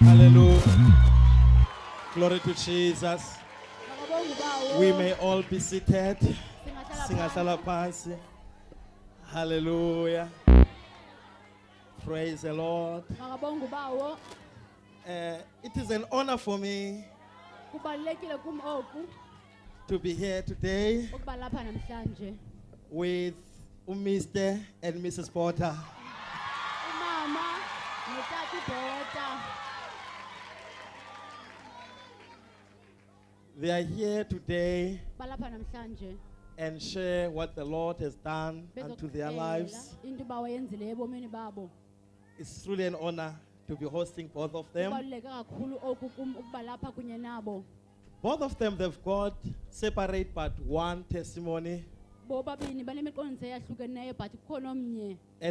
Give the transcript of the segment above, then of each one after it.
Hallelujah. Glory to Jesus. We may all be seated. Singahlala phansi. Hallelujah. Praise the Lord. It is an honor for me to be here today with Mr. and Mrs. Porter. They are here today and share what the Lord has done unto their lives. It's truly an honor to be hosting both of them. Both of them, they've got separate but one testimony. At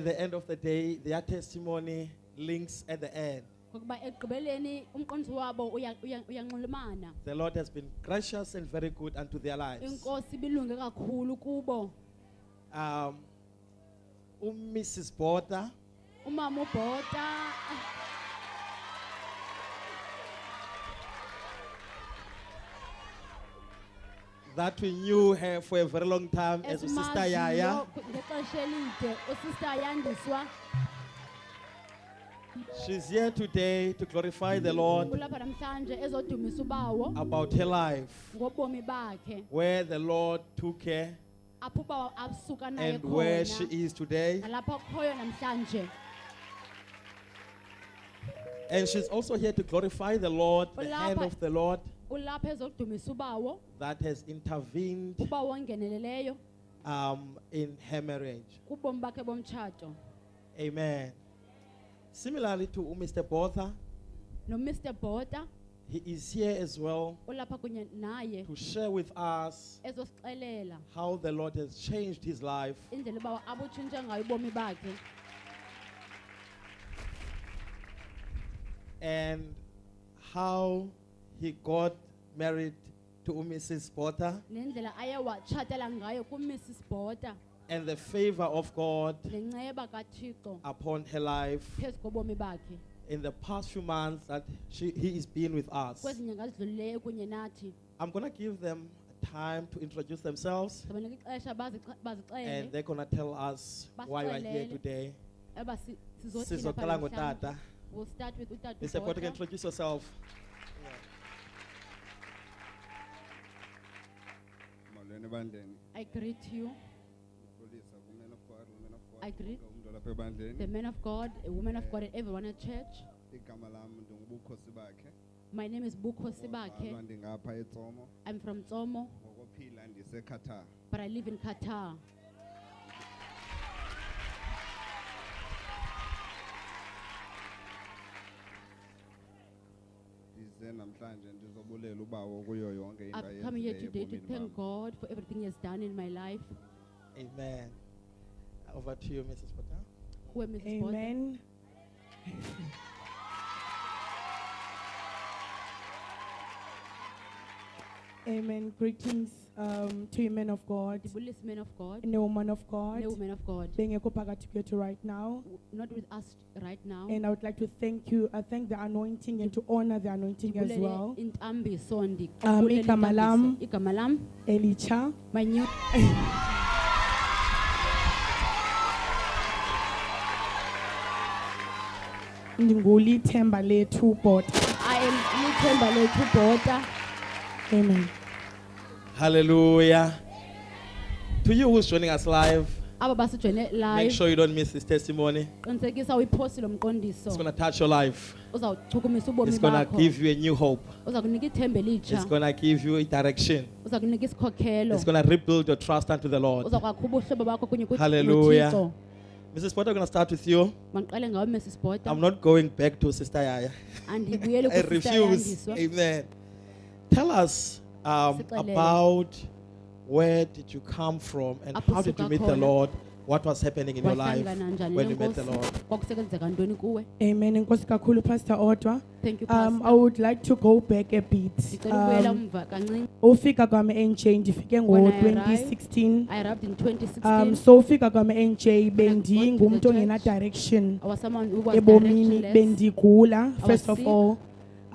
the end of the day, their testimony links at the end. The Lord has been gracious and very good unto their lives. Mrs. Porter, that we knew her for a very long time as Sister Yaya. She's here today to glorify the Lord about her life, where the Lord took her and where she is today. And she's also here to glorify the Lord, the hand of the Lord that has intervened in her marriage. Amen. Similarly to Mr. Porter, he is here as well to share with us how the Lord has changed his life and how he got married to Mrs. Porter and the favor of God upon her life in the past few months that he is being with us. I'm going to give them time to introduce themselves and they're going to tell us why we're here today. We'll start with Utata. Mr. Porter, can introduce yourself. I greet you. I greet the men of God, a woman of God, and everyone at church. My name is Bukho Sibake. I'm from Tsomo, but I live in Qatar. I've come here today to thank God for everything He has done in my life. Amen. Over to you, Mrs. Porter. Who are Mrs. Amen. Amen. Greetings to you men of God, Men of God, and the woman of God. no woman of God, Being a kopagatikwetu right now. not with us right now. And I would like to thank you. I thank the anointing and to honor the anointing as well. Igama lam, Elicha. My new Ndinguli Themba lethu bot. I am Lithemba lethu Bota. Amen. Hallelujah. To you who's joining us live, Aba basijoyine make live. sure you don't miss this testimony. Qinisekisa uyiposti lo mqondiso. It's going to touch your life. Uzawuchukumisa ubomi It's going to bakho. give you a new hope. Uzakunika ithemba It's elitsha. going to give you a direction. Uzakunika isikhokhelo. It's going to rebuild your trust unto the Lord. Uzakwakha ubuhlobo bakho kunye kuThixo. Hallelujah. Mrs. Porter, I'm going to start with you. Mangiqale ngawe Mrs. Bota. I'm not going back to Sister Yaya. Andibuyele I kuSister refuse. Yandiswa. Amen. Tell us about where did you come from and how did you meet the Lord what was happening in your life when you met the Lord. Amen. Enkosi kakhulu Pastor Otwa. Thank you, Pastor. I would like to go back a bit. Ufika kwami NJ ndifike ngo-2016. I arrived in 2016. So ufika kwami NJ bendingumuntu ongena direction I was someone who was ebomini, directionless. bendigula. was First of sick. all,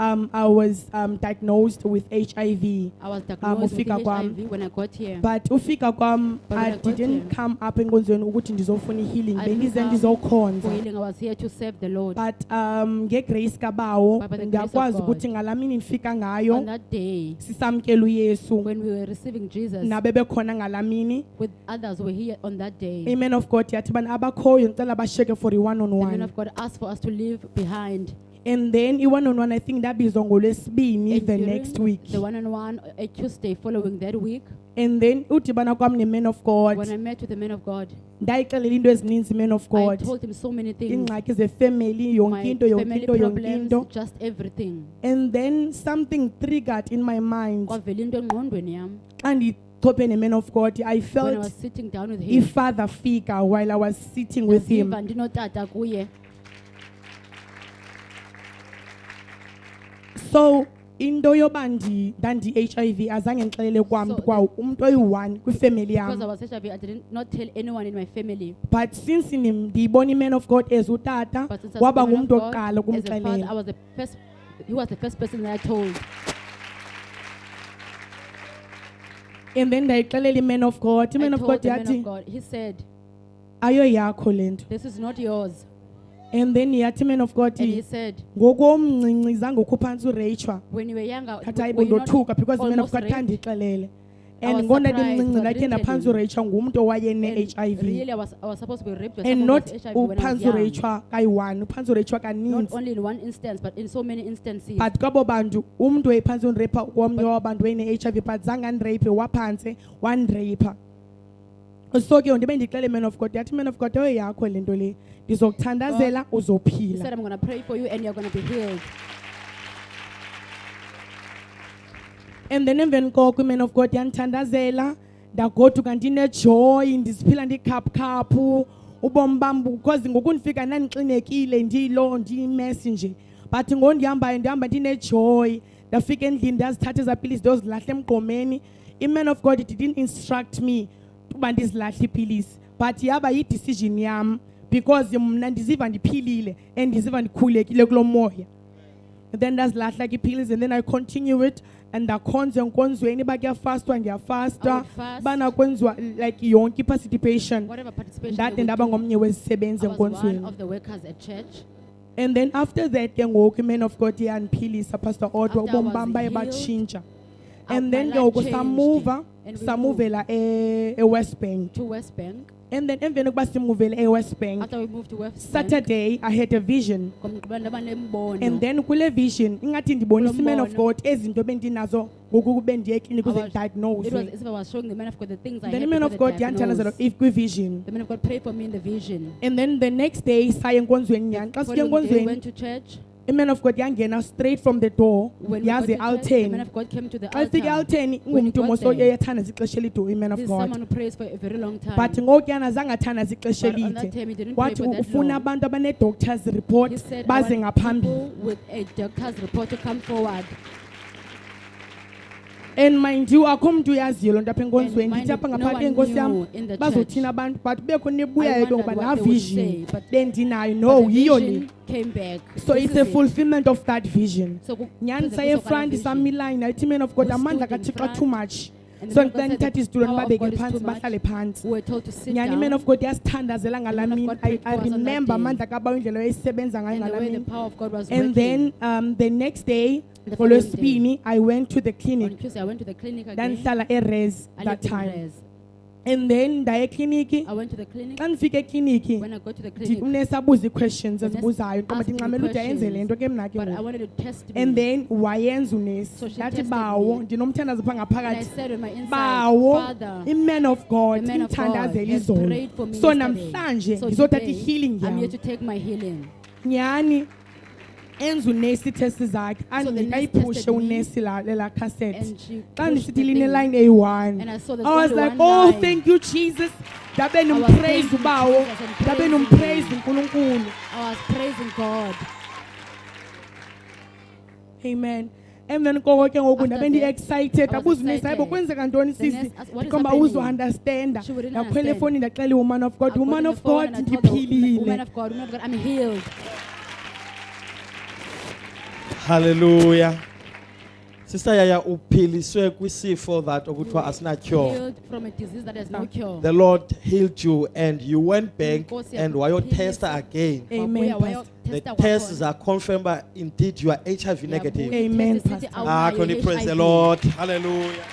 I was diagnosed with HIV. I was diagnosed with ufika kwami. HIV when I got here. But ufika kwam, But when I I got didn't here, come up enkonzweni ukuthi ndizofuna healing. I didn't Bendize come ndizokhonza. For healing, I was here to serve the Lord. But ngegrace kabawo But by the grace of ngiyakwazi God, ukuthi ngalamini ndifika ngayo On that day, sisamkela uYesu when we were receiving Jesus, nabe bekhona ngalamini. with others were here on that day. Amen of God yathi bani abakhoyo ngicela basheke for i-one on The men one. of God asked for us to leave behind. And then i-one on one I think ndabizwa ngolwesibini And the during next week. The one-on-one, a Tuesday following that week, And then udibana kwami ne-man of when I God met with the man of God, ndayixelela into ezininzi man of I God. told him so many things. Ingxaki zefamily yonke My into yonke family into yonke problems, into. just everything. And then something triggered in my mind. Kwavela into engqondweni yami. Xa ndichophe ne-man of God I When I felt was sitting down with him, i-father figure while I was sitting with him. ndaziva ndinotata kuye. So into yoba ndandi-HIV azange ngixelele kwam So kwa umuntu oyi-one kwifamily Because I yam. was HIV, I did not tell anyone in my family. But since ndiyibona i-man of God as utata But since I waba was the man of ngumuntu God, wokuqala as a father, I ukumxelela. was the first. He was the first person that I told. And then ndayixelela i-man of God. I I-man of told God the man of yathi God. He said, ayo yakho le nto. "This is not yours." And then yathi i-man of God And he said, ngokomncinci zange ukhuphansi urachel "When you were younger, thatha were you not ndothuka because i-man of almost God raped?" khandixelele. I And was ngona surprised, ndimncinci but I ndakhe didn't tell ndaphantsi him. urachel ngumntu And owayene-HIV. really, I was supposed to be raped by And someone not with HIV when I was uphansi young. urachel kayi-one uphansi urachel Not kaninzi. only in one instance, but in so many instances. But kwabo bantu umuntu wayephansi undirepa komnye wabantu wayene-HIV but zange andirepe waphantsi wandirepa. So ke ndibe ndixele man of God yathi man of God oyo yakho le nto le ndizokuthandazela He uzophila. said, "I'm going to pray for you and you're going to be healed." And then emveni koko man of God yandithandazela ndagoduka ndinejoy ndiziphila ndikhaphukhaphu ubomi bam because ngoku ndifika ndandixinekile ndiyilo ndiyimesi nje but ngondihambayo ndihamba ndinejoy ndafika endlini ndazithatha ezaa pilisi ndiyozilahla emgqomeni. I-man of God didn't instruct me uba ndizilahle iipilisi but yaba yi-decision yam because mna ndiziva ndiphilile and ndiziva ndikhululekile kulo moya. Then ndazilahla ke iipilisi and then I continue it and ndakhonza enkonzweni uba kuyafastwa I ndiyafasta would fast. bana kwenziwa like yonke i-participation Whatever participation ndade they ndaba would do, ngomnye wezisebenzi I was one enkonzweni. of the workers at church. And then after that ke ngoku i-man of God yandiphilisa Pastor Otto After I ubomi was bam baye healed, batshintsha. my And then ke life ngoku changed samova and we samuvela e-West Bank. to West Bank. And then emveni kokuba simuvele e-West Bank After we moved to West Bank, Saturday I had a vision. ngomgqibelo ndaba nembono. And then kule vision ingathi ndibonisa Kulo i-man of mbono. God ezinto bendinazo ngoku bendiye ekliniki I uze was- It diagnose. was as if I was showing the man of God the things I Then had i-man of before God the yandithandazela diagnosis. kwi-vision. The man of God prayed for me in the vision. And then the next day saya enkonzweni nyani xa sike Following day, we enkonzweni went to church. i-man of God yangena straight from the door When we got yaze to church, the man alteni. of God came to the Xa efika altar. alteni When he ngumntu got moso there, eyathandaza ixesha elide i-man of This is God. someone who prays for a very long time. But ngokuyana zange athandaza ixesha But on that elide time, he didn't pray wathi for that ufuna long. abantu abane-doctors report He said, "I baze want ngaphambili. people with a doctor's report to come forward." And mind you akho mntu uyaziyo loo nto apha enkonzweni And mind ndithi apha you, no ngaphakathi one enkosi yam knew in the bazothina church. abantu but kubekho nebuyayo I ke ngoba wondered laa what they would vision say, but- bendinayo But no the yiyo vision le. came back. So This it's is a it. fulfillment of that vision. So nyani kuze saye kuzoba front vision. samiline nayithi man of God We amandla stood in kathixo front, too much. and the So man of God xa said ndithatha the izitulo power of ndibabeke God is phantsi too much. bahlale phantsi. We were told to sit nyani down. man of God yasithandazela ngalaa The man of mini God prayed I for us on that remember day. amandla kabawo indlela wayesebenza ngayo And the ngalaa way the mini. power of God was And working. then the next day The following day, ngolwesibini I went to the on clinic Tuesday, I went to the clinic again. ndandihlala e-res I that lived in time. Res. And then ndaya ekliniki I went to the clinic. xa ndifika ekliniki When I got to the clinic, unesi abuza ii-questions The nurse ezibuzayo ntoba asked me ndingxamela ude ayenze le nto ke mna ke but I ngoku. wanted to test me. And then wayenza unesi So she ndathi tested bawo me. ndinomthandazo phaa And I ngaphakathi said on my inside, bawo Father, i-man of God the man of God imthandazela has izolo. prayed for me So yesterday. namhlanje So ngizothatha today, i-healing I'm here yam to take my healing. nyhani enza unesi test zakhe So the nurse andikayiphushe tested me, unesi lela cassette and she xa pushed ndisithi the line thing. line A1 And I saw there's I was only like, one oh line. thank you Jesus, ndabe I was nompraise thanking ubawo, Jesus and ndabe praising nompraise him. uNkulunkulu. I was praising God. Amen. And then koko ke ngoku After ndabe that, ndi-excited I was abuza unesi hayibo excited. kwenzeka ntoni The sisi nurse asked, "What is ndikhomba happening?" uzounderstanda She wouldn't ndakhwela understand. efowunini ndaxela i-woman of God, I got woman on of the phone God and I told the woman ndiphilile. of God, I'm healed. Hallelujah. Sister Yaya uphiliswe kwisifo that okuthiwa asina cure. Healed from a disease that has no cure. The Lord healed you and you went back Inkosi and yakuphilisa. wayotesta again. Amen, Wabuya Pastor. The wayotesta tests kwakhona. are confirmed that indeed you are HIV negative. Yabuya Amen, itest isithi Pastor. Ah, awunayo can you praise the HIV. Lord? Hallelujah.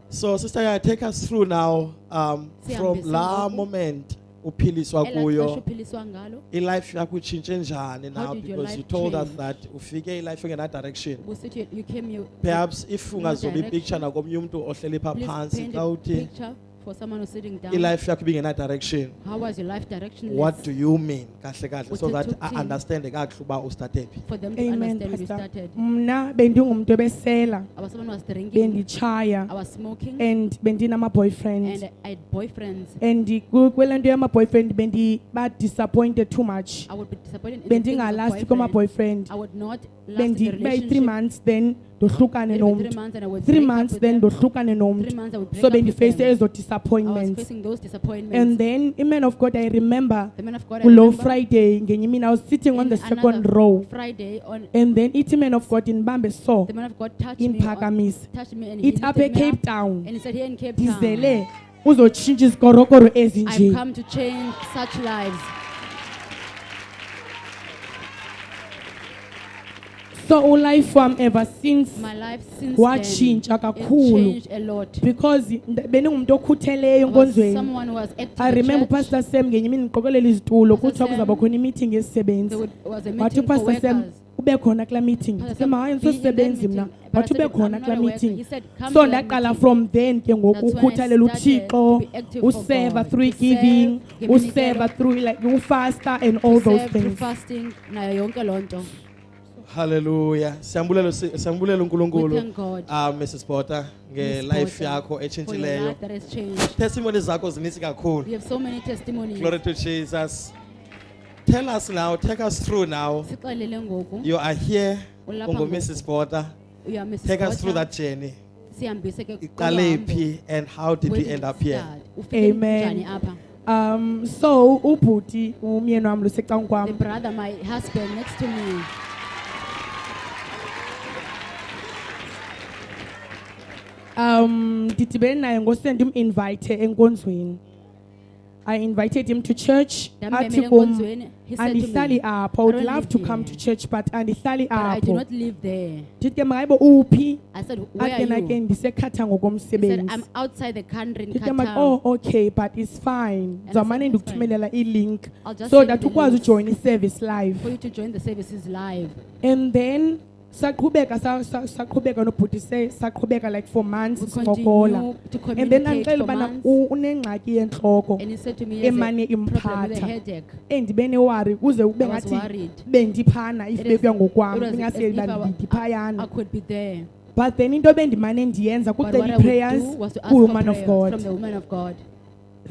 So, Sister Yaya, take us through now from Sihambise la ngoku. moment uphiliswa Elaa xesha kuyo. uphiliswa ngalo, Life yakho itshintshe njani now, did your because you life told us change? that ufike life engena direction. ubusithi you came here. Perhaps if ungazoba direction. ipicture nakomnye umuntu ohleli pha Please phansi paint xa a uthi picture for someone who's sitting down. life yakho ibingena direction. How was your life direction? What do you mean kahle kahle, so that I Uthetha understand kakuhle uba ustarted phi? For them to Amen, understand when you Pastor. started. Mna bendingumuntu ebesela, I was someone who was drinking. bendichaya I was smoking. and bendinama-boyfriend. And I had boyfriends. And kwele nto yama-boyfriend bendiba-disappointed too much. I would be disappointed in the things of Bendingalasti boyfriend. kwama-boyfriend. I would not last in the By 3 relationship. months then ndohlukane Maybe 3 nomntu. months and I would 3 break up months with then them. ndohlukane 3 nomntu. months I would break So up with bendiface them. ezo I was disappointments. facing those disappointments. And then man of God, I remember The man of God, I kulo remember Friday ngenye imini I was sitting on in the second another row. Friday on And then ithi man of God inibambe so the man of God touched me, imphakamisa. touched me and he It's up lifted me Cape up Town. and he said, here in Cape Town, Ndizele uzotshintsha izikorokoro I've ezinje. come to change such lives. So ulife wam ever since My life since watshintsha then, it kakhulu. changed a lot. Because beningumntu okhutheleyo I was enkonzweni. someone who was active I in remember church. Pastor Sam ngenye imini ndiqokelela izitulo Pastor kuthiwa Sam, kuzaba khona i-meeting There yesisebenzi. was a Wathi meeting for uPastor Sam workers. ube khona kula meeting. Pastor Sema Sam, hayi be in that ngisosebenzi mna. meeting. But I Wathi ube said, khona I'm kula not a worker. meeting. He said, come So to that ndaqala meeting. from then ke ngoku That's when I ukhuthalela started uThixo, to be active for useva God, through to giving, serve, give useva minikelo, through like ufasta and all to those serve through things. fasting, nayo yonke loo nto. Hallelujah. Siyambulela We uNkulunkulu. thank God Mrs. Potter Miss nge-life Potter, yakho for your etshintshileyo. life that has changed. Testimony zakho zinintsi kakhulu. We have so many testimonies. Glory to Jesus. Tell us now, take us through now. Sixelele ngoku. You are here, Ulapha Mrs. Potter. You are Mrs. Take us through Potter. that journey. Sihambise ke Iqale kulo phi and how did Where we did end it up here? start? Ufike Amen. njani apha? So ubhuti umyeni wami lusecangu The kwami. brother, my husband, next to me. Ndidibene naye ngosendo ndim-invite enkonzweni. I invited him to church. Ndambemele Athi kum, enkonzweni. He said to andihlali me, apha. I "I would don't love live to here, come to church but andihlali but I do apho. not live there." Ndithi ke makayibo uphi? I said, "Where are Ake nake you?" ndisekhatha He said, ngokomsebenzi. "I'm outside the country in Ndithi maki, Qatar." oh okay but it's fine. And I Zamane said, "It's ndikuthumelela i-link I'll just so send that you the ukwazi links ujoin i-service live. for you to join the services live. And then saqhubeka nobhuti saqhubeka like for months We sincokola. continue to And then communicate andixela for ubana months. unengxaki yentloko And he said to me, he has emane a problem with a imphatha. headache. Endibe newari kuze ube I was ngathi worried. bendiphana if It is- bekuya It ngokwami was as ingaske if I bandiphayana. could be there. But then into bendimane ndiyenza But what kucela I would prayers do was to ask for kuwoman of prayers from God. the woman of God.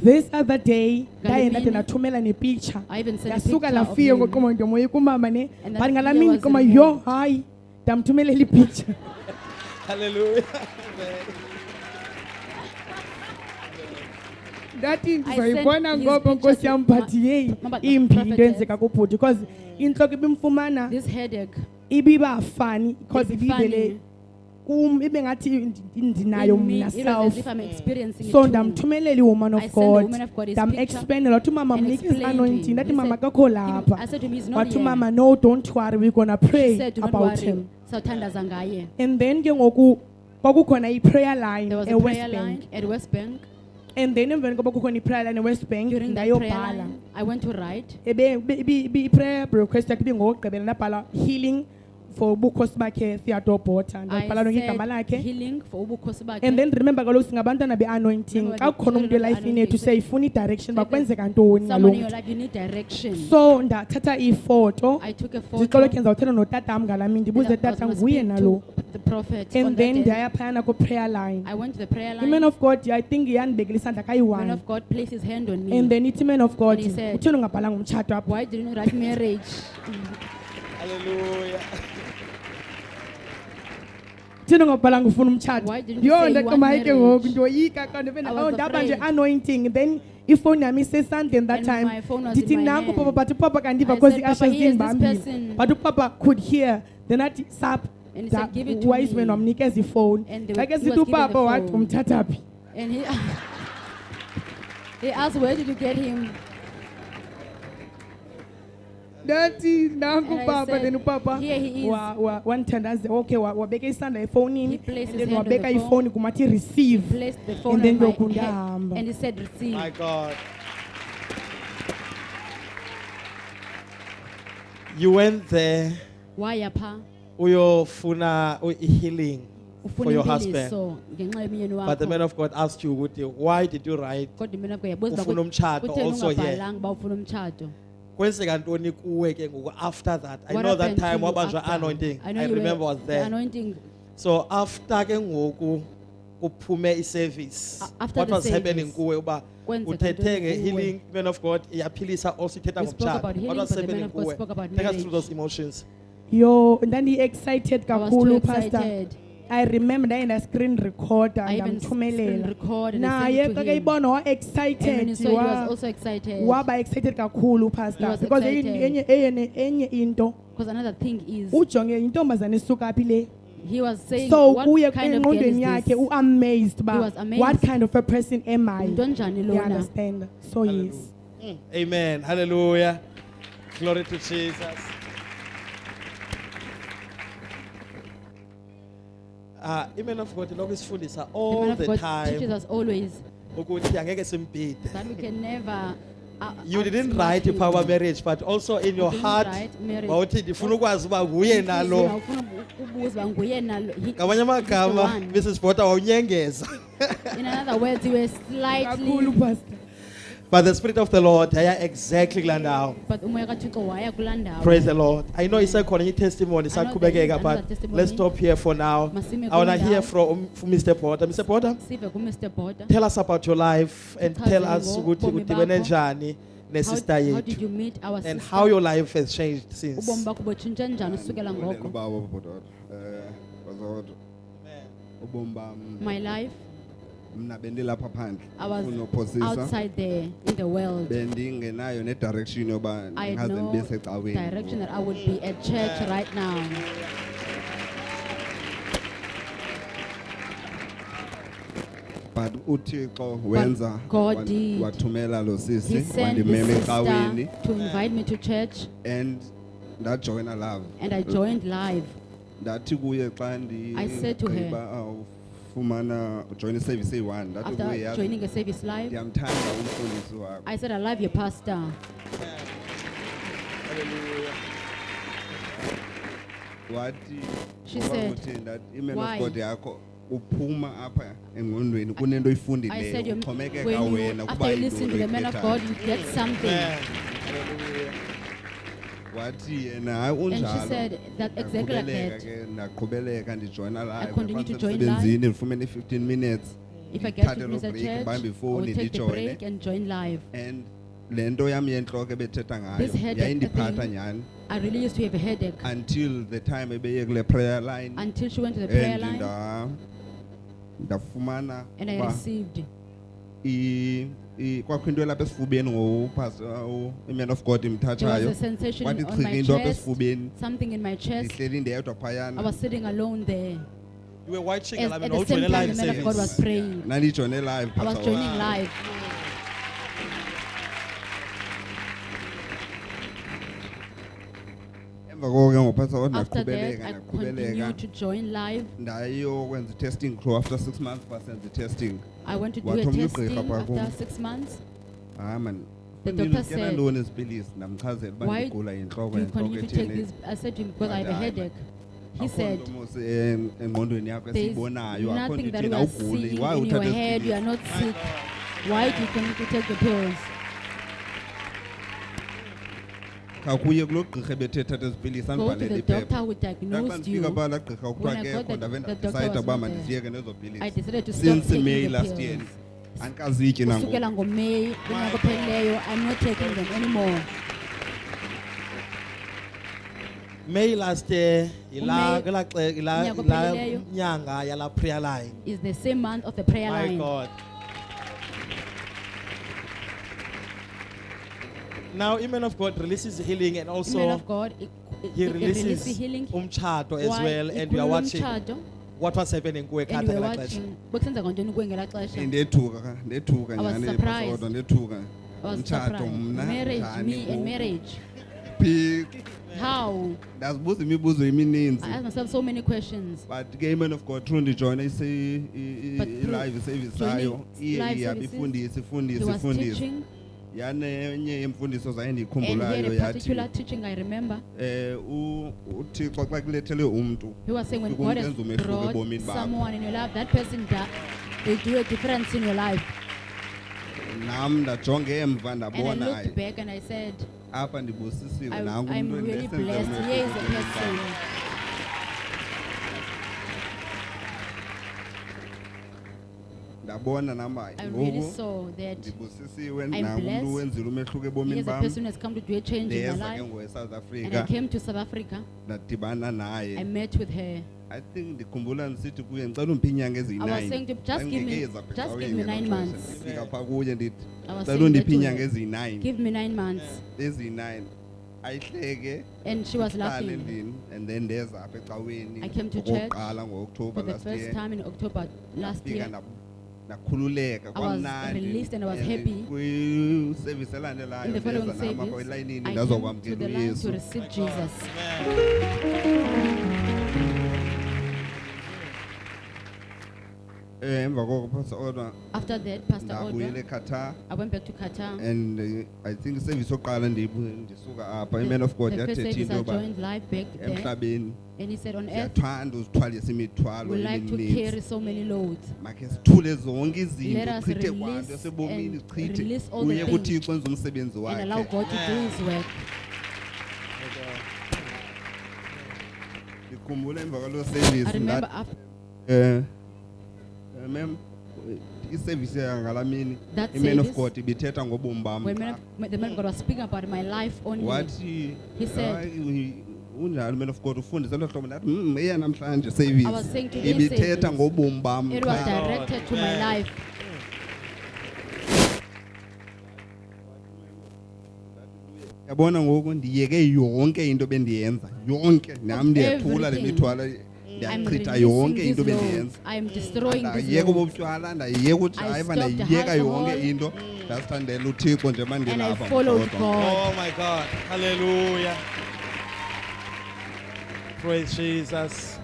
This other day Ngale ndaye ndade mini, ndathumela nepicture. I even sent a Yasuka picture of lafika him. ngoqoma ndomoya kumama ne. And that But ngala fear mini was koma yo removed. hayi ndamthumelela ipicture. Hallelujah. Ndathi I ndizoyibona sent ngoba his nkosi picture yam to but yeyi Mama, the imbi into prophetess. enzeka kubhuti because intloko ibimfumana This headache ibiba funny because It's ibivele funny. ibe ngathi ndinayo in me. mna It was self. as if I'm experiencing So it too. ndamthumelela iwoman I of sent the God woman of God his ndam-explainela wathi umama and mnike explained to anointing him. ndathi He mama said, kakho lapha. I said to him, he's not Wathi here. umama no don't worry we're gonna She pray said, do not about worry. him. Sawuthandaza ngaye. And then ke ngoku kwakukhona i-prayer line There was a e-West prayer Bank. line at West Bank. And then emveni koba kukhona i-prayer line e-West Bank During that prayer ndayobhala. line, I went to write. I-prayer request yakhe ibingokugqibela ndabhala healing for ubukhosi bakhe Theodore Botha I ndabhala lonke igama said lakhe. healing for ubukhosi bakhe. And then remember kaloku singabantwana be-anointing Remember xa kukhona the umuntu elifini anointing. yethu siyayifuna i-direction So bakwenzeka ntoni Someone in ngaloo your mntu. life, you need direction. So ndathatha ifoto I took a ndixolo photo. khe ndizawuthetha notatam ngala mini ndibuze I was tata gonna nguye speak nalo. to the prophet on And that then day. ndaya phayana ku-prayer line. I went to the prayer The man line. of God I think yandibekela isandla Man kayi-1. of God placed his hand on me. And then ithi man of God And he said, utheni ungabhalanga umtshato apho. Why didn't you write marriage? Hallelujah. Utheni ungabhalanga ufuna umtshato. Why didn't you Yho say you ndaqoma want ke ngoku marriage? ndoyika xa ndivena I was ndaba nje afraid. anointing. Then ifowuni yami isesandleni that And time. my phone was Ndithi in my nanku hand. papa but upapa kandiva I because said, i-ashes "Papa, here is this zimbambile." person. But upapa could hear. Then athi sap. And he said, "Give it to wise me." man wamnikeza ifowuni. And Xa ke he sithi was given upapa the wathi phone. umthatha phi. And he asked, where did you get him? Ndathi nanku And I papa said, then upapa "Here he is." wandithandaza okay wabeka isandla efowunini. He placed And his then hand on the wabeka phone. ifowuni kumathi receive. Placed the phone And then on my ndoku head. ndahamba. And he said, receive. My God. You went there, Why apha? uyofuna healing for your husband. So, ngenxa yomyeni But the man wakho. of God asked you, why did you write? Kodwa umyeni wakho yabuza Ufuna umtshato kutheni also here. ungabhalanga uba ufuna umtshato? Kwenzeka ntoni kuwe ke ngoku after that? I What know that happened to time you wabanjwa after? anointing. I know I you were remember was the there. anointing. So after ke ngoku kuphume i-service. After What the was happening service, kuwe uba kwenzeka uthethe ntoni nge-healing, man of God, iyaphilisa also ithetha We spoke ngomtshato. about healing, What was but the man happening of God kuwe? spoke about Take us marriage. through those emotions. Yo ndandiyi-excited I was too kakhulu pastor. excited. I remember ndaye screen recorder I even screen ndamthumelela record and I naye sent it xa to him. kayibona And when he wa-excited saw, he was also excited. waba excited kakhulu He pastor was because excited. enye into Because another thing is, ujonge yintombazane isuka phi le he was saying, so what kuye kind of girl is engqondweni yakhe this? u-amazed He ba was amazed. what kind of a person am I Umntu onjani you lona? understand so yes Amen. Hallelujah. Glory to Jesus. Amen of God, lokhu isifundisa The all man of the God time teaches us always ukuthi angeke simbhide. that we can never. You didn't outsmart write him. power marriage, but also in your didn't heart, write marriage. wawuthi ndifuna ukwazi uba nguye nalo. Inhliziyo ufuna ukubuza uba nguye nalo. Ngamanye amagama, He's Mrs. Botha wawunyengeza. the one. In other words, you were kakhulu slightly. pastor But the Spirit of the Lord, yaya exactly kula ndawo. But umoya kaThixo waya kulaa ndawo. Praise the Lord. I know isekhona enye testimony there is saqhubekeka, another but testimony. let's stop here for now. Masime I want to kule hear ndawo. from Mr. Botha. Mr. Botha, Sive kuMr. Botha. tell us about your life and Tuchazele tell us ngobomi ukuthi udibene bakho. njani nesister How did yethu you meet our and sister? how your life has changed since. Ubomi bakho butshintshe njani usukela ngoko? ubaba ubhuti bazodwa ubomi bam My life, mna bendilapha phandle I was ufuna uphosisa outside there in the world. bendingenayo nedirection yoba I had ndingaze no ndibe secaweni direction that I would be at church right now. but uthixo wenza God did. wathumela lo He sisi sent wandimema the ecaweni sister to invite me to church, and ndajoyina love and I joined live. ndathi kuye xa I said to her, ndigqiba ufumana ujoyina iservice eyi-1 ndathi kuye after yazi joining a service live, ndiyamthanda umfundisi wakho I said, I love your pastor. wathi She ngoba said, kutheni ndathi iman "Why?" of God yakho uphuma apha engqondweni kunento I oyifundileyo said, uxhomekeka when you, wena after you listen to the man of God, you get something. wathi yena hayi And she unjalo said that exactly like Ndaqhubeleka that. ke ndaqhubeleka ndijoyina live continue to join emsebenzini ndifumene 15 minutes If I get Ndithathe to lo miss a break, church, ndibambe I ifowuni, will take the ndijoyine. break and join live. and le nto yam yentloko ebethetha ngayo This headache yayindiphatha thing, nyhani I really used to have a headache until the time ebeye kule prayer line until she went to the prayer and line ndafumana and I uba received. kwakho into elapha esifubeni iman of God There was imthathayo a sensation wathi on chika my into apha chest, esifubeni something in my chest. ndihleli ndedwa I phayana was sitting alone there. You were watching As, I at mean, the also same in a time, live the man of God was service. praying. ndandijone live I was Pastor joining Wang. live. emva koko ke ngopasa After that, ndaqhubeleka I ndaqhubeleka continued to join live. ndayokwenza i-testing crew after 6 months basenza i-testing I went to do a Wathomnye testing ugqirha phaa kum. after 6 months. hayi man The doctor ndilitya said, ntoni ezi pilisi ndamchazela uba Why ndigula yintloko Do you yintloko continue to take ethini this? I said to him, because I have a Madala. headache. He said, engqondweni yakho there's esibonayo akho nothing nto that we thina are ugule seeing why in your uthatha head. You are not sick. Why do you continue to take the pills? kakuye kulo gqirha ebethetha ezipilisi Go to andibhalele the iphepha doctor who xa diagnosed you. ndifika phaa laa gqirha kuthiwa When I got kekho the ndave doctor ndadicayida was uba not mandiziyeke nezo I pilisi decided to stop since taking May the last year pills. andikazityi nangoku Kusukela ngoMay kunyaka ophelileyo, I'm not taking them anymore. May last year, May, ila unyaka ophelileyo. nyanga yala prayer line. Is the same month of the prayer My line. God. Now, Imam of God releases healing and Man also of God, he releases releases healing. umchato as Why? well, and we are watching Umtshato, what was happening kuwe and khatha we were ngelaa xesha. watching. Bekusenzeka ntoni kuwe ngelaa xesha? ndethuka I was nyhani surprised. pasodwa ndethuka I was umtshato surprised. mna Marriage, njani me and ngoku? marriage. Phi, How? ndazibuza imibuzo emininzi I asked myself so many questions. but ke man of God through ndijoyina But through i-live service joining sayo iye live ihamba services, ifundise He was ifundise teaching, yanenye yeemfundiso zaye and he had ndiyikhumbulayo a yathi particular teaching I remember. uthixo xa kulethele umntu He was saying when Ufike God umntu has enze umehluko brought ebomini bakho. someone in your life, that person will do a difference in your life. nam ndajonga emva And I ndabona looked hayi back and I said, apha ndibusisiwe nangu I'm umntu really endesenze blessed. umehluko Here is a ebomini person. bakho. ndabona nam hayi I really ngoku saw that ndibusisiwe I'm nangu umntu blessed. wenzile umehluko he ebomini is a bam person who has come to do a change in my ndeza ke life. ngoku eSouth And I Africa came to South Africa. ndadibana I naye met with her. I think ndikhumbula ndisithi kuye ndicela umphi iinyanga I was eziyi-9 saying to just give me 9 months. ndifika phaa kuye ndithi I was cela saying that undiphi to iinyanga her. eziyi-9 Give me 9 months. eziyi-9 ayihleke And she was ihlale laughing. endlini and then ndeza apha ecaweni I came to church okokuqala for ngo-October the last first year time in October last ndafika year. ndakhululeka I was kwamnandi released and I was And happy. kwiservice In elandelayo the following ndeza nam apha service, elayinini I came to ndazokwamkela the line to uyesu receive Jesus. emva koko Pastor Odwa After that, Pastor ndabuyela Odwa, eQatar I went back to Qatar. and I think service yokuqala ndisuka apha i-man of God The first yathetha service into I yoba joined live back there. emhlabeni And he said, on earth, siyathanda uzithwalisa imithwalo we like to emininzi carry so many loads. makhe sithule zonke Let izinto us chithe release kwanto esebomini and chithe release all the uye things kuthixo enze umsebenzi And allow wakhe God to do his work. ndikhumbula emva kwaloo I service remember after mem iservice yangalaa mini that i-man of service, God ibithetha ngobomi bam when qha. the man of God was speaking about my life only, wathi He said- "Hayi, unjalo man of God ufundise lo hlobo ndathi eya namhlanje I service was saying today's ibithetha service, ngobomi bam it was qha." directed to my life. yabona ngoku ndiyeke yonke into bendiyenza yonke nam ndiyathula le Everything. mithwalo I'm ndiyachitha releasing yonke these into loads. bendiyenza I'm destroying these ndayeka loads. ubutywala ndayeka ujayiva stopped ndayiyeka alcohol. yonke into ndazithandela uthixo njengoba And I ndilapha followed ngodwa. God. Oh my God. Hallelujah. Praise Jesus.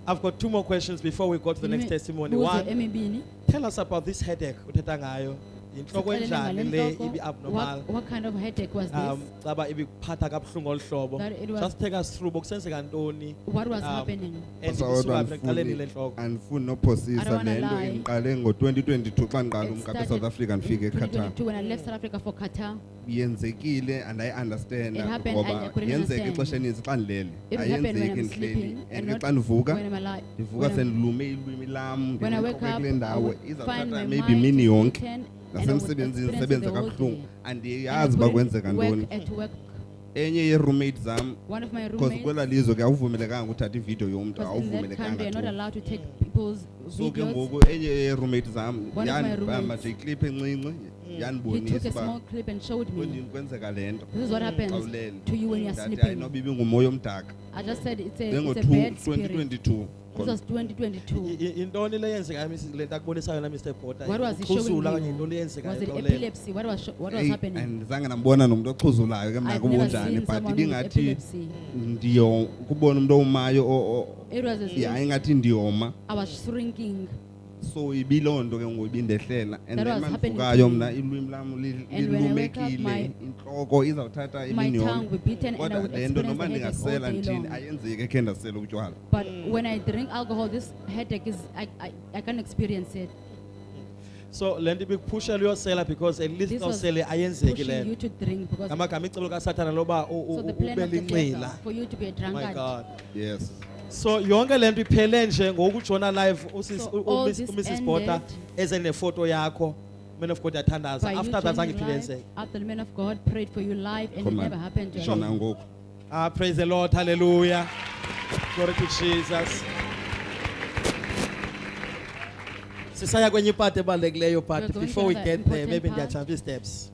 I've got 2 more questions before we go to the next testimony. Buze 1, emibini. tell us about this headache uthetha ngayo. Inhloko Sixelele enjani ngale le nhloko. ibi abnormal? What kind of headache was this? Caba ibikuphatha kabuhlungu olu hlobo. That it was- Just take us through bokusenzeka ntoni What was happening? and Pastor Odwa, isuka ekuqaleni le andifuni nhloko. andifuni I nophosisa don't wanna le nto lie. iqale ngo-2022 xa ndiqala It umka started South Africa ndifike in eQatar 2022 when I left South Africa for Qatar. yenzekile and ayi-understanda It happened and I ngoba couldn't yenzeka understand. ixesha eninzi xa ndilele It happened when ayenzeki I'm ndihleli sleeping and and not xa ndivuka when I'm alive. ndivuka When I'm- sendilume ilwimi lam When I wake ndiqoke up, kule I ndawo would find izawuthatha my maybe mind imini yonke beaten and I would nasemsebenzini experience ndisebenze the whole kabuhlungu day. And I andiyazi uba couldn't kwenzeka work ntoni at work. enye yee-roommate zam One of my because roommates, kwela lizwe ke awuvumelekanga uthatha ividiyo yomntu because in that country awuvumelekanga you're not tu allowed to take people's so ke videos. ngoku enye yee-roommate zam One of my yandibamba roommates, nje ikliphu encinci He took yandibonisa a uba small clip and showed me. kwendini kwenzeka le nto This is what happens xawulele to you when you're ndathi hayi sleeping. noba ibingumoya omdaka I just said it's a bad spirit. ngo-2022 This was 2022. Intoni le yenzeka le nto akubonisa yona Mr. Porter? What was he showing Uxhuzula you? kanye into le yenzeka Was it ekuqaleni? epilepsy? What was happening? andizange nambona nomntu ochuzulayo ke mna I've never kubunjani seen but someone with ibingathi epilepsy. kubona umntu omayo It was as yayi if ngathi ndiyoma I was shrinking. So ibilondo ke ngoyibindehlela and That then was happening mangivukayo to me. mna ilwimi lami And when I wake up, lilumekile inhloko izawuthatha my imini tongue will be beaten and I kodwa would le nto experience noma the headache all ndingasela day ndithini long. ayenzeki ekhe ndasela utywala. But when I drink alcohol, this headache is, I can't experience it. So le nto ibikupushela uyosela because at least This was nawusele ayenzeki le pushing nto. you to drink because Ngamagama icebo kaSathana loba so the plan ube of the linxila. devil for you to be a My drunkard. God. Yes. So yonke le nto iphele nje ngokujona live So all this uMrs Bota ended eze nefoto yakho. Man of God yathandaza. By you After that zange joining iphile live, yenzeke. after the man of God prayed for you live and it Come on. never happened to Shona you. ngoku. Ah, praise the Lord. Hallelujah. Glory to Jesus. Sisaya kwenye part ebalulekileyo but We're going before to we another get there important maybe part. ndiyajump steps.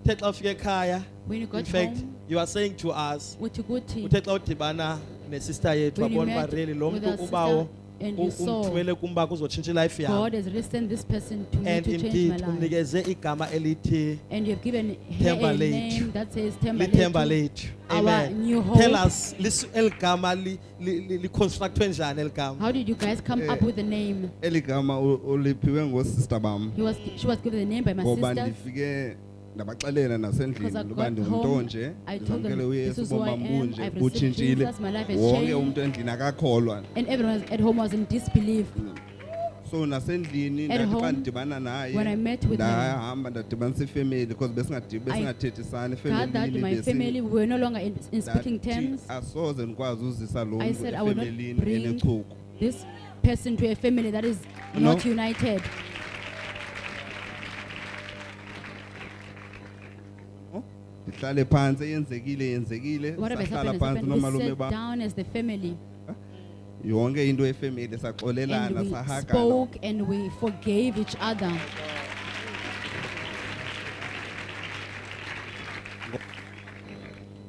Uthe xa ufike ekhaya, When you in got fact home, you are saying to us uthi kuthi, uthe xa udibana nesister yethu when you wabona uba met really lo with mntu our ubawo sister and you saw umthumele kum uba kuzotshintsha ilife yam. God has listened this person to me And to change indeed my life. umnikeze igama elithi And you have given her Themba a lethu. name that says lithemba Themba lethu. our Amen. new hope. Tell us eligama liconstructwe njani eligama? How did you guys come up with the name? Eligama uliphiwe ngosister bam She was given the name by my ngoba sisters. ndifike ndabaxelela Because I nasendlini uba got ndingumntu home, onje I told them, ndizamkele this uyesu is who I bombam am, bunje I've received butshintshile Jesus, my life has wonke changed. umntu endlini akakholwa. And everyone at home was in disbelief. So nasendlini At ndathi xa home, ndidibana naye when I met with him, ndahamba ndadibanisa ifemeli because besingathethisani gathered my family. We were no longer in speaking terms. asoze ndikwazi uzisa lo I mntu said I would not efemelini bring enechuku. this person to a family that is No. not united. Ndihlale phantsi yenzekile Whatever has sahlala happened has phantsi happened. We nomalume sat bam down as the family yonke into efemeli saxolelana and we sahagana. spoke and we forgave each other.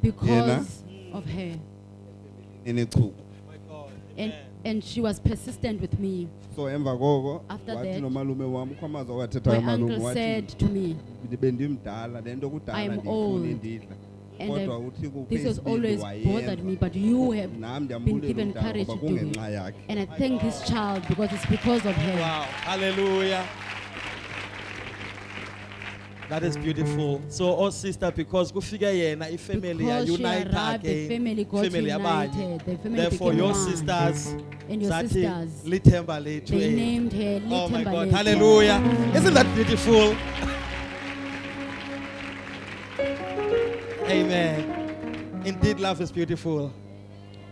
Because of her. enechuku. And she was persistent with me. So emva koko After wathi that, nomalume wam ukho amazwi awathetha My umalume uncle wathi said to me, bendimdala le nto kudala I'm ndiyifuna old. indidla and kodwa uthi this has always bothered me, but you have nam been ndiyambulela given umdala courage ngoba to do it. kungenxa yakhe. And I thank this child because it's because of her. Wow. Hallelujah. That is beautiful. So, oh sister, because kufike yena ifamily ya Because she unite arrived, the again. family got yabanye. united. The family Therefore, became your one. sisters, And your zathi, sisters, lithemba lethu. they eh. named her Oh my God. Lithemba. Hallelujah. Isn't that beautiful? Amen. Indeed, love is beautiful.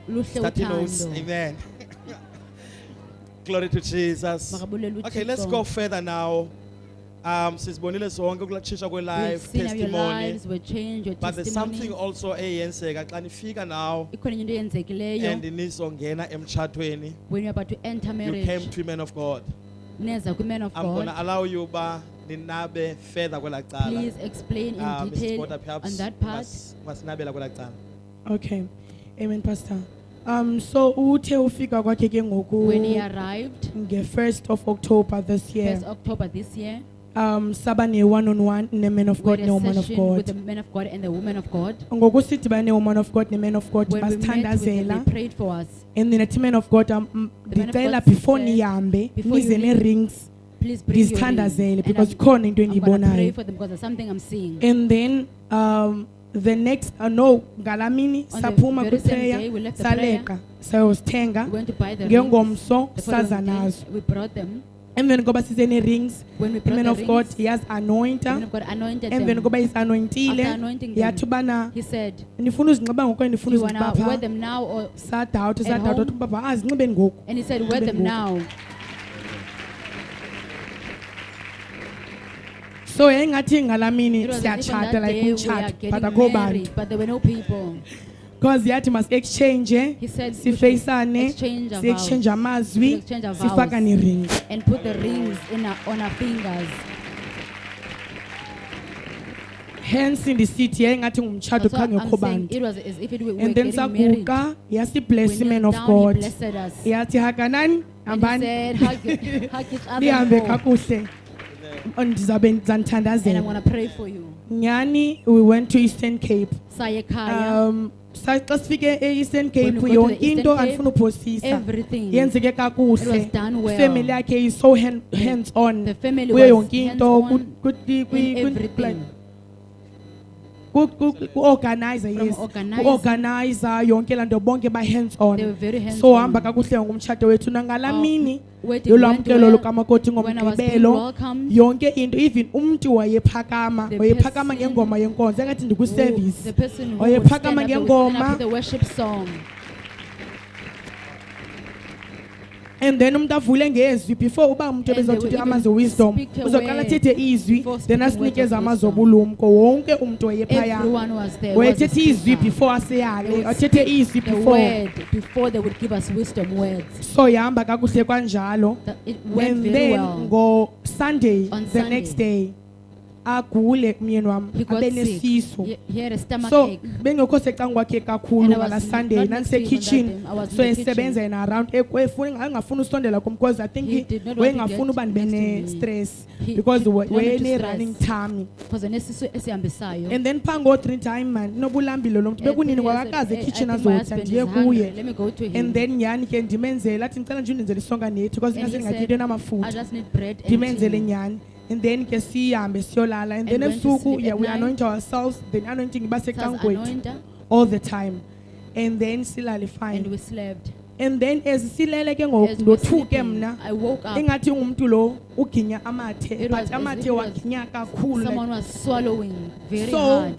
Statinos. Amen. Glory to Jesus. Okay, let's go further now. Sisibonile sonke ukulatshisha kwe live We've seen how your testimony. lives were changed, your But there's something testimony. also eyenzeka xa nifika now Ikhona into eyenzekileyo and nizongena emtshatweni. when you're about to enter You marriage. came to men of God. Neza kwi-man of I'm going God. to allow you ba ninabe further kwela cala. Please explain in Mrs. detail Porter, perhaps on that part. masinabela kwela cala. Okay. Amen, Pastor. So uthe ufika kwakhe ke When he ngoku arrived, nge-1st of October this year. 1st October this year, Saba ne-one-on-one ne-man of we God had a ne-woman of session with the God. man of God and the woman of God. Ngoku sidibane ne-woman of God ne-man of God When we met with them, basithandazela. they prayed for us. And then athi man of God The man of ndicela God before said, nihambe before you nize leave, ne-rings Please bring your ring. ndizithandazele And because I'm khona into gonna pray endiyibonayo. for them because there's something I'm seeing. And then the next no ngalamini On the saphuma very same kwiprayer day, we left the prayer. saleqa sayozithenga We went to buy the rings. ngengomso The following saza day, nazo. we brought them. Emveni koba size ne-rings When we the brought man the of God rings, yazi the man anointa of God anointed emveni them. koba isi-anointile After anointing them, yathi ubana he said, nifuna uzinxiba ngoku do ndifuna you want to wear uzibapha them now? Or sadawutha at sadawutha home? wathi ubaba azinxibeni ngoku. And he said, wear them Ngoku. now. So yayingathi ngalamini It was as if on siyatshata that like day we are umtshato but getting akho married, bantu but there were no people. because yathi mas-exchange He said, we should sifeyisane exchange our si-exchange vows. amazwi We exchange our sifaka vows. ne-rings. And put the rings on our fingers. Hence ndisithi yayingathi ngumtshato That's kha what I'm ngekho saying. bantu. It was as if we were And then getting married. saguqa yasibless When man he of down, God he blessed us. yathi hakanani And he hambani said, hug each other. nihambe and go. kakuhle. ndizabe and I'm ndizanithandazela. going to pray for you. Nyani, we went to Eastern Cape. Saye ekhaya, Xa sifike e-Eastern When Cape we go to yonke the Eastern into Cape, andifuna uphosisa. everything. Yenzeke It kakuhle. was done well. Family yakhe is so hands on. The family Kuyo was yonke into hands-on in everything. ku-organizer From yes organize- ku-organizer yonke laa nto bonke ba-hands on They were very hands so on. hamba kakuhle ngumtshato wethu nangalaa Our mini wedding went yolwamkelo well. lukamakoti When I was being ngomgqibelo welcomed, yonke into even umntu wayephakama The wayephakama person- ngengoma yenkonzo engathi the ndikwiservice person who Oye, would stand phakama up, they would stand ngengoma. up with the worship song. and then umntu avule ngezwi before uba umntu And they ebezawuthi will amazwi even wisdom speak a uzoqala word athethe izwi before then speaking asinikeze words of amazwi wisdom. obulumko wonke umntu wayephaya Everyone was there. Was a wayethethe izwi speaker. before They aseyale would athethe speak izwi the before word before they would give us wisdom words. so yahamba kakuhle kanjalo It went and very then well. ngo-Sunday On the Sunday, next day agule umyeni wam He got abe sick. nesisu He had a stomach so ache. bengekho secanga kwakhe kakhulu And I ngala was Sunday not next to him on that nandisekitchen day. I was in so the kitchen. esebenza yena around engafuni usondela kum because I think He did not want to wayengafuni get uba ndibe next to me. ne-stress He- because he wanted to wayene-running stress. tummy Because nesisu esihambisayo. and then phaa ngo-3 time man inobulambile lo mntu bekunini kwakakazi ekitchen I think my azotya husband ndiye is hungry. kuye Let me go to him. and then nyhani ke ndimenzele athi ndicela nje undenzele isonka nethi because And he ingase ndingatyi said, into I enamafutha just need bread and ndimenzele tea. nyhani and then ke sihambe siyolala and then And went to ebusuku sleep yeah, at we night. anoint ourselves then anointing iba It was secangkwethu anointed all the time and then silale and fine we slept. and then as silele ke As ngoku we were ndothuke sleeping, mna I woke up. engathi ungumntu lo uginya amathe It was but as amathe if it was waginya kakhulu Someone like, was swallowing very So, hard.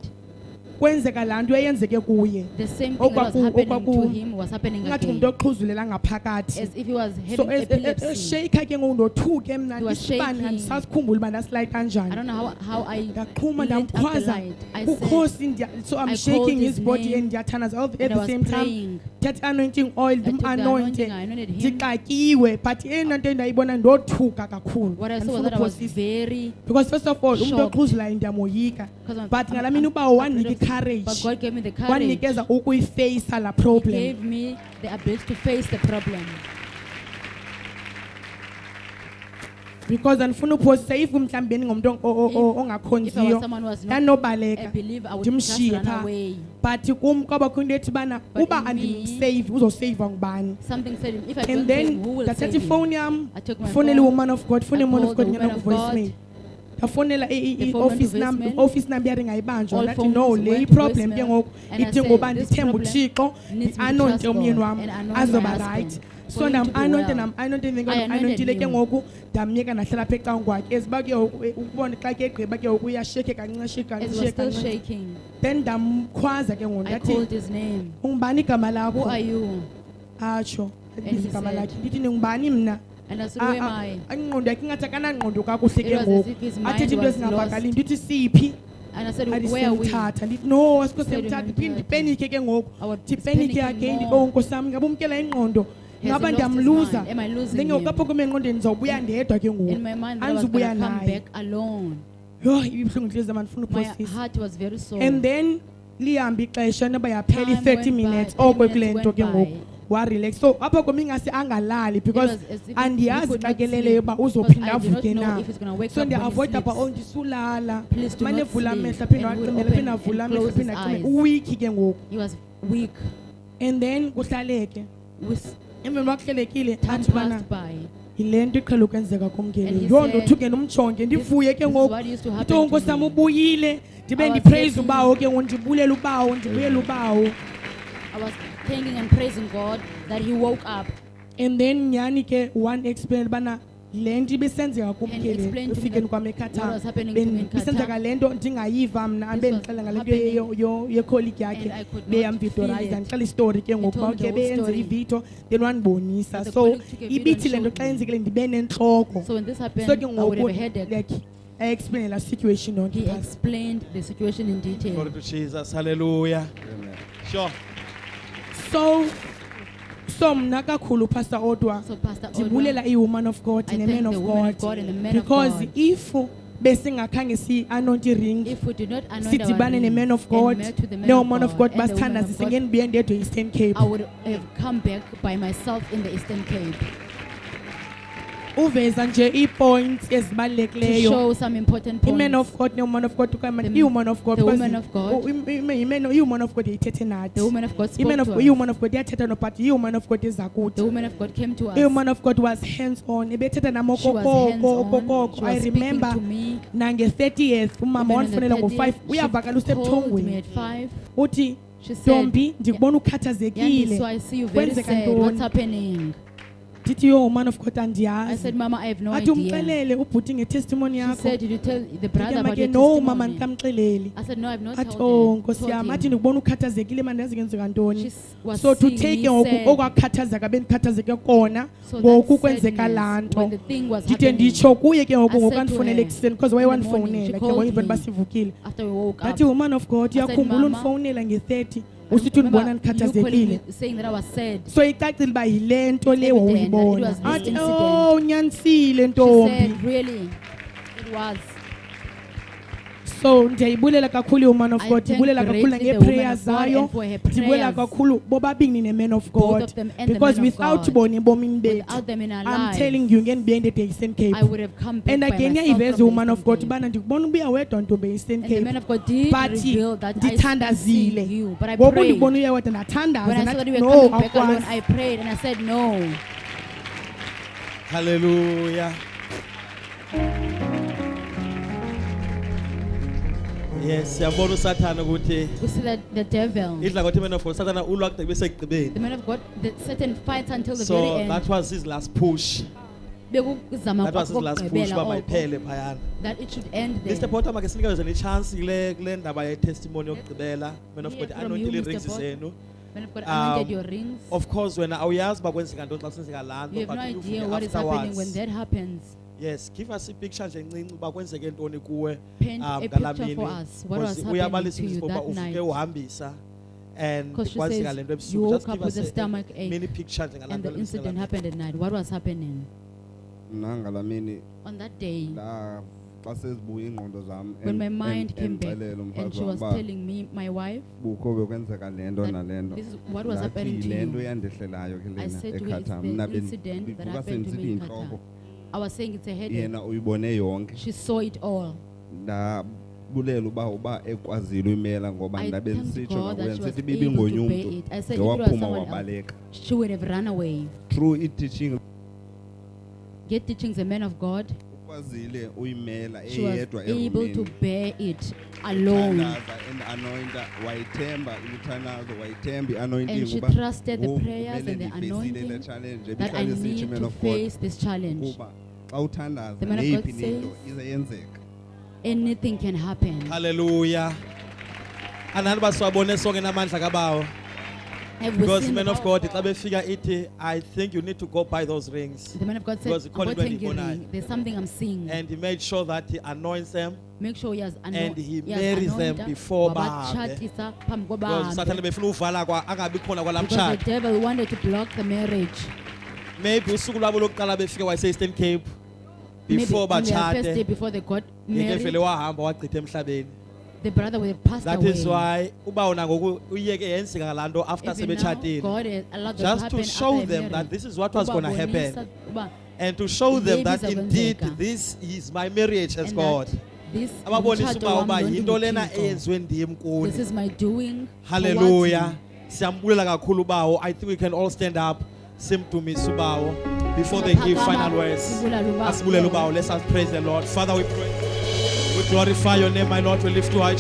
kwenzeka laa nto eyenzeke kuye The same thing that was okwaku- happening to okwaku- him was happening ingathi again. ngumntu oxhuzulela ngaphakathi As if he was so having epilepsy. esheyikha ke ngoku ndothuke mna He was isibane shaking. andisasikhumbula uba ndasilayita I kanjani don't know how I ndaqhuma lit up the ndamkhwaza light. I said, ukhosi so I'm I shaking called his his body name and ndiyathandaza all at and I the was same time praying. that anointing oil I took the ndim-anointe anointing, I anointed him. ndixatyiwe but eyona nto endayibona ndothuka kakhulu What I saw was Andifuna that I was uphosisa. very, because first of all umntu shocked. oxhuzulayo ndiyamoyika because but ngalaa mini uba wanika but i-courage God gave me the courage. wanikeza ukuyifeyisa laa He problem gave me the ability to face the problem. because andifuna uphosisa if mhlawumbi bendingumntu If I was ongakhonziyo someone who was not ndanobaleka I believe I would just ndimshiye run phaa away. but kum kwabakho into ethi bana But uba in me- andimseyivi uzoseyivwa ngubani Something said, if I and don't save then him, who will ndathatha save him? ifowuni yam I took my ndafowunela phone, iwoman of god fune I woman of called god the ngena woman of ku-voicemail God. ndafowunela The phone went to i-office number voicemail. i-office number yaringayibanjwa All ndathi phones no le went to iproblem ke voicemail. ngoku And I idinga uba said, this ndithembe problem uthixo needs me to ndi-anonte trust umyeni God wam and anoint my azoba husband right for so him to be ndam-anonte well. nam-anonte I anointed anointile ke him. ngoku ndamyeka ndahlala apha ecankwakhe eziba ke ngoku ukubona xa ke egqiba ke ngoku uyasheke kancinci As he was still kancinci shaking, then ndamkhwaza ke ngoku I ndathi called his name. ungubani igama Who lakho are you? atsho And ndibiza he igama said- lakhe ndithi ndingubani mna And I said, who am I? ingqondo yakhe ingathi akanangqondo kakuhle It ke was as ngoku if his mind athethe into was ezingavakali lost. ndithi siphi And I said, where are we? adisemthatha ndithi no asikho Said semthatha him phinde Mthatha. ndipenike ke ngoku I was ndipenike panicking again more. oh nkosi yam ngabe umkela ingqondo Has ngaba he lost his ndiyamluza mind? Am I losing then him? ngoku apho kum engqondweni ndizawubuya ndedwa ke ngoku In my mind, that I was andizubuya going to come naye back alone. yho ibibuhlungu intliziyo yam ndifuna My uphosisa heart was very sore. and then lihambe ixesha noba yaphela Time i-30 went by, minutes 30 oko kule minutes nto went ke by. ngoku warelax so apha kum ingase angalali because was as if he andiyazi could xa not keleleyo sleep, uba because uzophinda I do not avuke know na if he's gonna wake so up when he ndiavoida pha sleeps. oh ndisulala Please do mane not evula sleep. amehlo aphinde And he would wacimela open aphinde avula and amehlo close aphinde his acime eyes. uwiki ke ngoku He was weak. and then kuhlaleke With emveni kwakuhlelekile time athi bana passed by. yile nto iqhela ukwenzeka kum And ngeli he yho said, ndothuke ndomjonge ndivuye ke This is ngoku what used to nto happen to nkosi yam me. ubuyile ndibe I was ndipraise getting- ubawo ke ngoku ndibulela ubawo ndibuyela ubawo I was thanking and praising God that he woke up. and then nyhani ke one explain bana le nto ibisenzeka kum And ke explain to me efikeni that kwam what eqatar was happening to me in Qatar. bisenzeka le nto ndingayiva mna This ambe was ndixela ngale nto happening yekholiki yakhe and I could not beyamvidorayiza feel it. ndixela istori ke ngoku told me uba the ke whole beyenze story. ividiyo then wandibonisa And the so colleague took a video ibithi and le nto showed xa me. yenzekile ndibe nentloko So when this happened, so ke I would ngoku have a headache. like I-explain la situation yonke He phantsi. explained the situation in Glory detail. to Jesus. Hallelujah. Amen. Sure. so mna kakhulu pastor odwa So Pastor Odwa, ndibulela i-woman of god I ne-man thank of the woman god of God and the man of because God. if besingakhange si-anonti ring If we did not anoint our sidibane rings ne-man of and god met with the man no-man of of god God and the woman basithandaze of God, singendibuye ndedwa e-Eastern Cape I would have come back by myself in the Eastern Cape. uveza nje i-points to ezibalulekileyo. show some important I-man points. of God ne-woman of God ukama The- i-woman of God the because woman of God. i-woman of God yayithethe nathi. The woman of God spoke I-man to of us. i-woman of God yathetha no but i-woman of God eza The kuthi. woman of God came to us. I-woman of God was hands on ebethetha namo She was hands on. kokoko. She I was speaking remember to me. nange-30th umama Even on the wandifonela ngo-5 30th, uyavakala she called me usebuthongweni at 5. uthi She said, ntombi ndikubona ukhathazekile Yandi, so I see you very kwenzeka sad. What's ntoni. happening? ndithi yo man of God I andiyazi said, Mama, I have no athi idea. umxelele ubhuti ngetestimony She yakho said, did you tell the brother about ke your no mama testimony? ndikamxeleli I said, no, I've not athi told him. nkosi yam Told athi him. ndikubona ukhathazekile manje yazi ngenzeka ntoni She was so to seeing take me sad. okwakhathazeka bendikhathazeke kona So ngoku that kwenzeka sadness, laa nto when the thing was ndide happening, nditsho kuye ke ngoku I said ngoku to andifonele her, ekuseni because waye in the morning, wandifowunela she ke called ngoku even me. basivukile after we woke up, athi woman of God I said, uyakhumbula Mama, undifowunela nge-30 usithi undibona remember you calling ndikhathazekile me saying that I was sad. so icacile uba yile nto le Evident that it wawuyibona was this athi incident. oh unyanisile She ntombi said, really? It was. so ndiyayibulela kakhulu i-woman of I god thank ndibulela kakhulu greatly the nangeeprayers woman of God zayo and for her ndibulela prayers. kakhulu bobabini ne-man of Both god of them and the because man of without God. bona ebomini bethu Without them in our I'm lives, telling you ngendibuye ndede eastern I cape would have come back and by again myself iyayiveza from i-woman the of god Eastern ubana ndikubona ubuya wedwa ntombi e-eastern Cape. And the man cape of God did but reveal that I ndithandazile see you, but I ngoku prayed. ndikubona uya wedwa When I ndathandaza saw that nathi you were no coming back alone, awukwazi I prayed and I said no. Hallelujah. Yes, siyabona usathana ukuthi We see that the devil, idla ngothi man of God sathana ulwa kude bese ekugqibeni. the man of God, the Satan fights until the So very that end. was his last push. Bekuzama That was his last push kokugqibela uba oko, mayiphele phayana. that it should end Mr. there. Potter make sinikeze ne-chance kule ndaba ye-testimony yokugqibela. Man of Hear God from anointile you, rings Mr. Potter. zenu. Man of God, anointed Um, your rings. Of course wena awuyazi uba kwenzeka ntoni xa kusenzeka laa You nto have but no ufunde idea what is happening when afterwards. that happens. Yes, give us a-picture nje encinci uba kwenzeke ntoni kuwe Paint a ngalaa picture for mini. us. What was Because happening uyabalisa to you uba that uvuke night? uhambisa and Because she kwenzeka says le nto you ebusuku. woke Just up give with us a stomach ache mini picture nje ngalaa and the nto incident ebusuku. happened at night. What was happening? nangala mini On that day, la xa sezibuya ingqondo zam when my mind came back endixelele and umfazi she wam was uba telling me, my wife, bukho bekwenzeka le nto that nale nto this is what was happening ndathi to le nto you. yandehlelayo ke I lena said to her, it's ekhata the mna incident that bendivuka happened to sendisithi me in yintloko Qatar. I was saying it's a headache. yena uyibone yonke She saw it all. ndabulela uba ekwazile uyimela ngoba I ndabe thanked ndisitsho God that she ngakuye was ndisithi able ibingonye to bear umntu it. I said if it was ngewaphuma someone else, wabaleka she would have run away. through i-teaching Get teachings a man of God. ukwazile uyimela She was eyedwa able to erumini bear it alone. Thandaza and anointa wayithemba imithandazo wayithemba i-anointing And she uba trusted the ngoku prayers kumele and the ndiyifeyisile le anointing challenge that I ebihlale sithi need man to of God face this challenge. ukuba xa uthandaza The man of God neyiphi into says- izeyenzeka Anything can happen. Hallelujah. Anani basiwabone sonke namandla kabawo. Have we Because seen man the of power God xa befika ithi I think you need to go buy those rings. The man of God said, Because "About ikhona into Tengiring, endiyibonayo." there's something I'm seeing. And he made sure that he anoints them. Make sure he has And he marries them before bahambe. Because Satan befuna uvala kwa angabi khona kwala Because the mtshato. devil wanted to block the marriage. Maybe usuku lwabo lokuqala befika wase Eastern Cape Maybe before on their first day bachate before they got yeke vele married, wahamba wachitha emhlabeni. the brother would have passed That away. is why uba una ngoku uyeke yenzeka ngalaa nto after Even now, sebetshatile. God has allowed that to Just happen to show after them marriage. that this is what was going to happen. Ubabonisa uba And to show them that Babies indeed akwenzeka. this is my marriage as and God. that this Ababonisa umtshato uba wam uba lo yinto lena ndinguThixo. eyenziwe ndim This kuni. is my doing. Hallelujah. Siyambulela kakhulu bawo. I think we can all stand up. Simdumise ubawo before they give final words. Asibulele ubawo. Let's praise the Lord. Father, we pray. We glorify your name, my Lord. We lift you high.